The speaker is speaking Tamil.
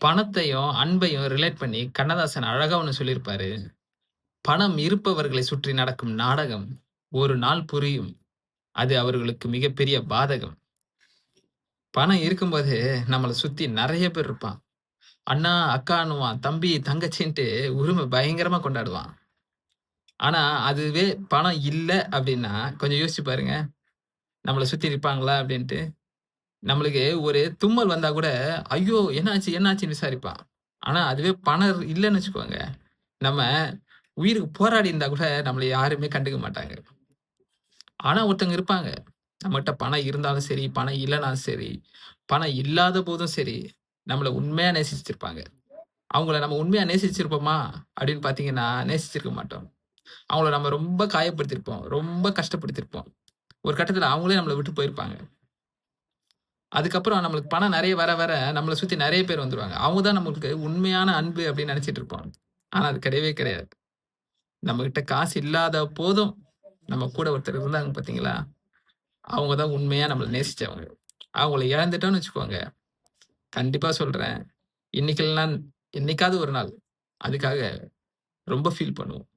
பணத்தையும், அன்பையும் ரிலேட் பண்ணி கண்ணதாசன் அழகா ஒண்ணு சொல்லியிருப்பாரு. "பணம் இருப்பவர்களை சுற்றி நடக்கும் நாடகம், ஒரு நாள் புரியும். அது அவர்களுக்கு மிகப்பெரிய பாதகம்." பணம் இருக்கும்போது நம்மள சுத்தி நெறைய பேர் இருப்பான். அண்ணா, அக்கான்னுவான். தம்பி, தங்கச்சின்ட்டு உரிம பயங்கரமா கொண்டாடுவான். ஆனா, அதுவே பணம் இல்ல அப்டின்னா, கொஞ்சம் யோசிச்சு பாருங்க. நம்மள சுத்தி இருப்பாங்களா அப்டின்ட்டு. நம்மளுக்கு ஒரு தும்மல் வந்தா கூட, "ஐயோ! என்னாச்சு? என்னாச்சுன்னு?" விசாரிப்பான். ஆனா, அதுவே பணம் இல்லன்னு வச்சுக்கோங்க, நம்ம உயிருக்கு போராடி இருந்தா கூட நம்மள யாருமே கண்டுக்க மாட்டாங்க. ஆனா, ஒருத்தவங்க இருப்பாங்க. நம்மட்ட பணம் இருந்தாலும் சரி, பணம் இல்லனாலும் சரி, பணம் இல்லாத போதும் சரி, நம்மள உண்மையா நேசிச்சிருப்பாங்க. அவங்கள நம்ம உண்மையா நேசிச்சிருப்போமா? அப்படின்னு பார்த்தீங்கன்னா, நேசிச்சிருக்க மாட்டோம். அவங்கள நம்ம ரொம்ப காயப்படுத்தியிருப்போம். ரொம்ப கஷ்டப்படுத்தியிருப்போம். ஒரு கட்டத்தில அவங்களே நம்மள விட்டு போயிருப்பாங்க. அதுக்கப்புறம் நம்மளுக்கு பணம் நெறைய வர, வர நம்மள சுத்தி நெறைய பேர் வந்துருவாங்க. அவங்க தான் நமக்கு உண்மையான அன்பு அப்படின்னு நெனைச்சிட்டு இருப்போம். ஆனா அது கிடையவே கிடையாது. நம்மகிட்ட காசு இல்லாத போதும், நம்ம கூட ஒருத்தர் இருந்தாங்க பார்த்தீங்களா? அவங்க தான் உண்மையா நம்மள நேசிச்சவங்க. அவங்கள இழந்துட்டோம்னு வச்சுக்கோங்க, கண்டிப்பா சொல்றேன். இன்னைக்கு இல்லனா என்னைக்காவது ஒரு நாள், அதுக்காக ரொம்ப ஃபீல் பண்ணுவோம்.